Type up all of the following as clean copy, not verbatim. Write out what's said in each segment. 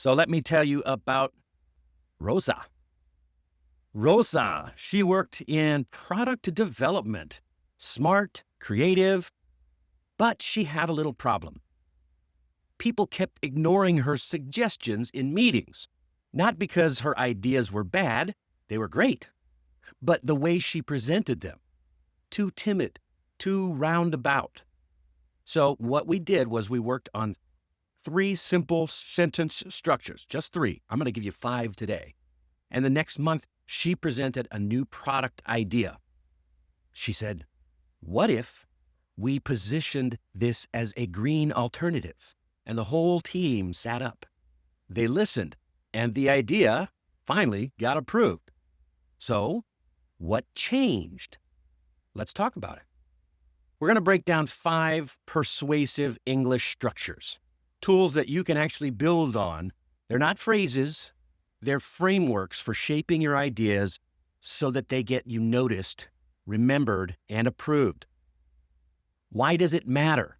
So let me tell you about Rosa. Rosa, she worked in product development, smart, creative, but she had a little problem. People kept ignoring her suggestions in meetings, not because her ideas were bad, they were great, but the way she presented them, too timid, too roundabout. So what we did was we worked on 3 simple sentence structures, just 3. I'm going to give you 5 today. And the next month, she presented a new product idea. She said, what if we positioned this as a green alternative? And the whole team sat up. They listened, and the idea finally got approved. So what changed? Let's talk about it. We're going to break down 5 persuasive English structures, tools that you can actually build on. They're not phrases, they're frameworks for shaping your ideas so that they get you noticed, remembered, and approved. Why does it matter?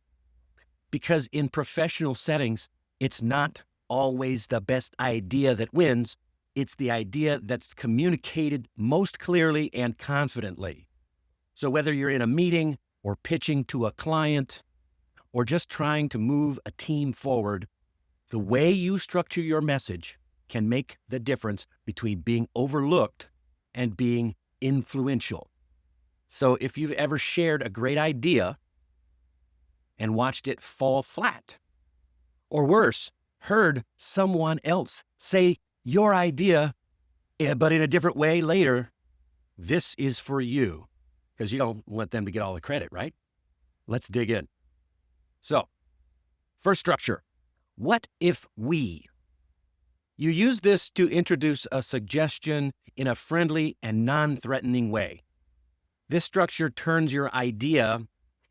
Because in professional settings, it's not always the best idea that wins. It's the idea that's communicated most clearly and confidently. So whether you're in a meeting or pitching to a client or just trying to move a team forward, the way you structure your message can make the difference between being overlooked and being influential. So if you've ever shared a great idea and watched it fall flat, or worse, heard someone else say your idea, but in a different way later, this is for you, because you don't want them to get all the credit, right? Let's dig in. So, first structure, what if we? You use this to introduce a suggestion in a friendly and non-threatening way. This structure turns your idea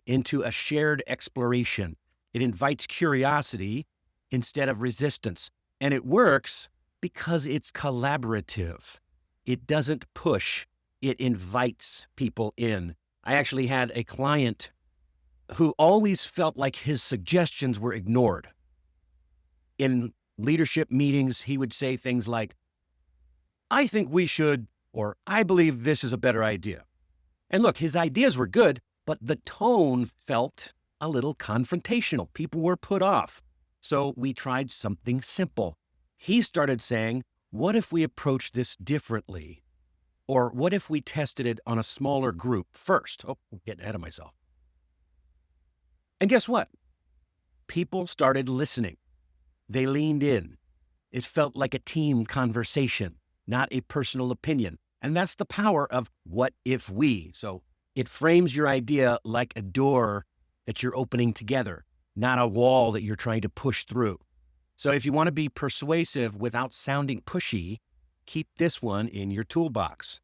into a shared exploration. It invites curiosity instead of resistance. And it works because it's collaborative. It doesn't push, it invites people in. I actually had a client who always felt like his suggestions were ignored. In leadership meetings, he would say things like, I think we should, or I believe this is a better idea. And look, his ideas were good, but the tone felt a little confrontational. People were put off. So we tried something simple. He started saying, what if we approach this differently? Or what if we tested it on a smaller group first? Oh, I'm getting ahead of myself. And guess what? People started listening. They leaned in. It felt like a team conversation, not a personal opinion. And that's the power of what if we. So it frames your idea like a door that you're opening together, not a wall that you're trying to push through. So if you want to be persuasive without sounding pushy, keep this one in your toolbox.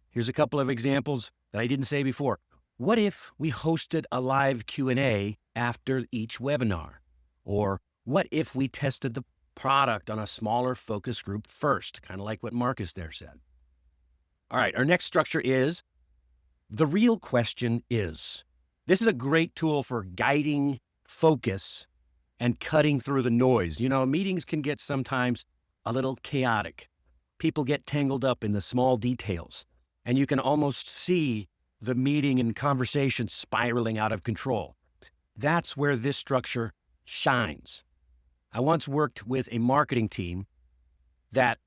Here's a couple of examples that I didn't say before. What if we hosted a live Q&A after each webinar? Or what if we tested the product on a smaller focus group first? Kind of like what Marcus there said. All right, our next structure is the real question is. This is a great tool for guiding focus and cutting through the noise. You know, meetings can get sometimes a little chaotic. People get tangled up in the small details, and you can almost see the meeting and conversation spiraling out of control. That's where this structure shines. I once worked with a marketing team that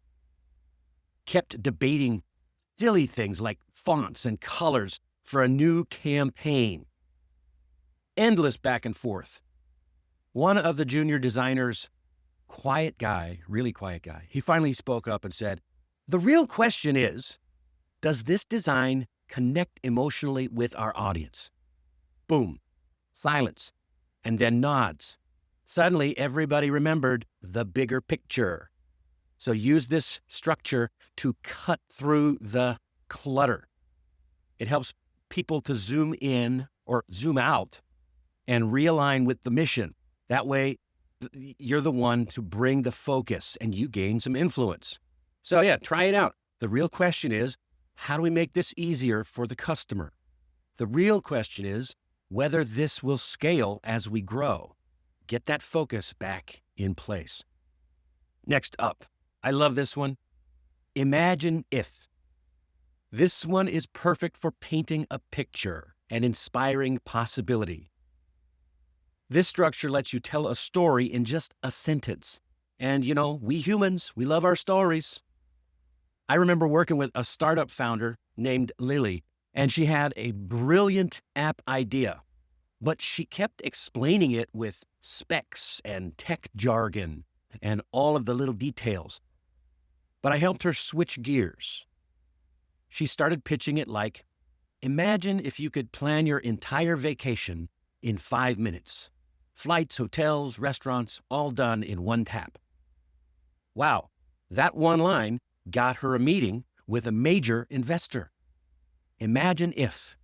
kept debating silly things like fonts and colors for a new campaign. Endless back and forth. One of the junior designers, quiet guy, really quiet guy, he finally spoke up and said, the real question is, does this design connect emotionally with our audience? Boom, silence, and then nods. Suddenly, everybody remembered the bigger picture. So use this structure to cut through the clutter. It helps people to zoom in or zoom out and realign with the mission. That way, you're the one to bring the focus and you gain some influence. So yeah, try it out. The real question is, how do we make this easier for the customer? The real question is whether this will scale as we grow. Get that focus back in place. Next up, I love this one. Imagine if. This one is perfect for painting a picture and inspiring possibility. This structure lets you tell a story in just a sentence. And we humans, we love our stories. I remember working with a startup founder named Lily, and she had a brilliant app idea, but she kept explaining it with specs and tech jargon and all of the little details. But I helped her switch gears. She started pitching it like, imagine if you could plan your entire vacation in 5 minutes. Flights, hotels, restaurants, all done in one tap. Wow, that one line got her a meeting with a major investor. Imagine if.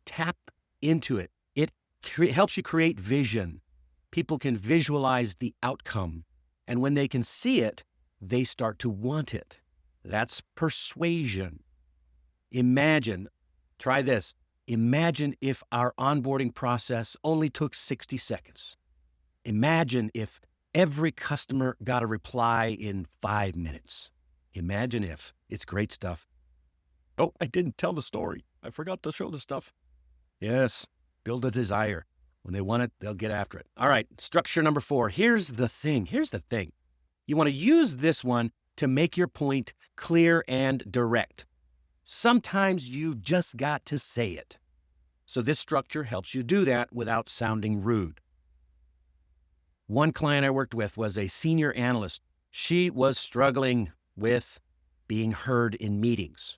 Tap into it. It helps you create vision. People can visualize the outcome. And when they can see it, they start to want it. That's persuasion. Imagine, try this. Imagine if our onboarding process only took 60 seconds. Imagine if every customer got a reply in 5 minutes. Imagine if. It's great stuff. Oh, I didn't tell the story. I forgot to show the stuff. Yes, build a desire. When they want it, they'll get after it. All right, structure number 4. Here's the thing. You want to use this one to make your point clear and direct. Sometimes you just got to say it. So this structure helps you do that without sounding rude. One client I worked with was a senior analyst. She was struggling with being heard in meetings.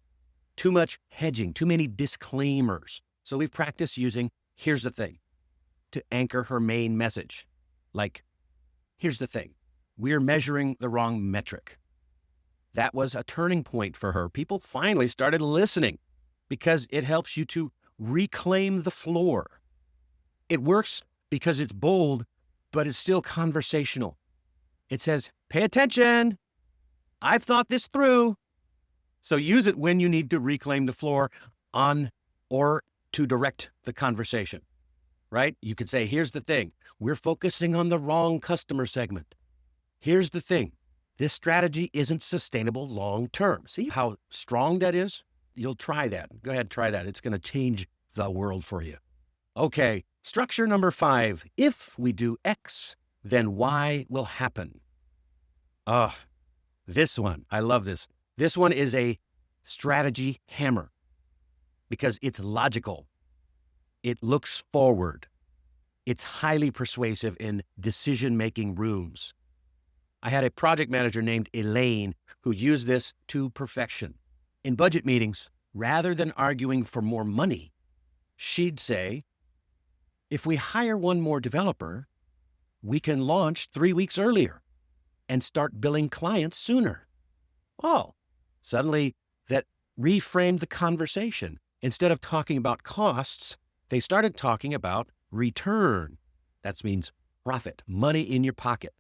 Too much hedging, too many disclaimers. So we practiced using, here's the thing, to anchor her main message. Like, here's the thing, we're measuring the wrong metric. That was a turning point for her. People finally started listening because it helps you to reclaim the floor. It works because it's bold, but it's still conversational. It says, pay attention. I've thought this through. So use it when you need to reclaim the floor on or to direct the conversation, right? You could say, here's the thing. We're focusing on the wrong customer segment. Here's the thing. This strategy isn't sustainable long-term. See how strong that is? You'll try that. Go ahead, try that. It's going to change the world for you. Okay, structure number 5. If we do X, then Y will happen. This one, I love this. This one is a strategy hammer because it's logical. It looks forward. It's highly persuasive in decision-making rooms. I had a project manager named Elaine who used this to perfection. In budget meetings, rather than arguing for more money, she'd say, if we hire one more developer, we can launch 3 weeks earlier and start billing clients sooner. Oh, suddenly that reframed the conversation. Instead of talking about costs, they started talking about return. That means profit, money in your pocket.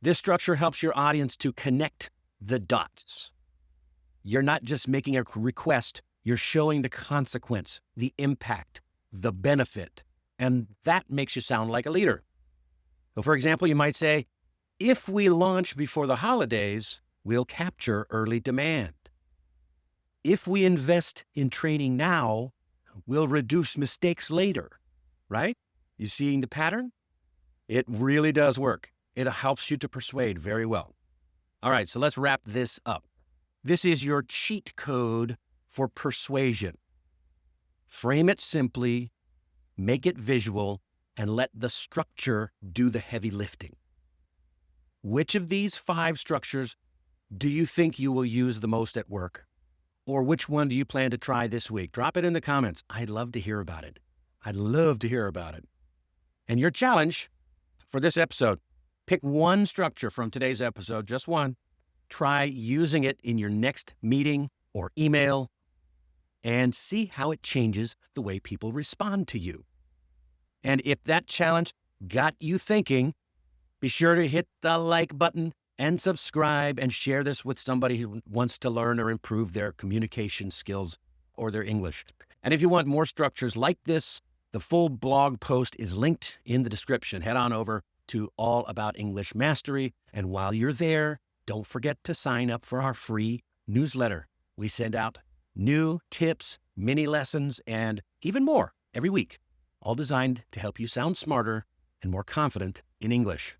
This structure helps your audience to connect the dots. You're not just making a request, you're showing the consequence, the impact, the benefit, and that makes you sound like a leader. So for example, you might say, if we launch before the holidays, we'll capture early demand. If we invest in training now, we'll reduce mistakes later, right? You seeing the pattern? It really does work. It helps you to persuade very well. All right, so let's wrap this up. This is your cheat code for persuasion. Frame it simply, make it visual, and let the structure do the heavy lifting. Which of these 5 structures do you think you will use the most at work? Or which one do you plan to try this week? Drop it in the comments. I'd love to hear about it. And your challenge for this episode, pick one structure from today's episode, just one. Try using it in your next meeting or email and see how it changes the way people respond to you. And if that challenge got you thinking, be sure to hit the like button and subscribe and share this with somebody who wants to learn or improve their communication skills or their English. And if you want more structures like this, the full blog post is linked in the description. Head on over, to All About English Mastery. And while you're there, don't forget to sign up for our free newsletter. We send out new tips, mini lessons, and even more every week, all designed to help you sound smarter and more confident in English.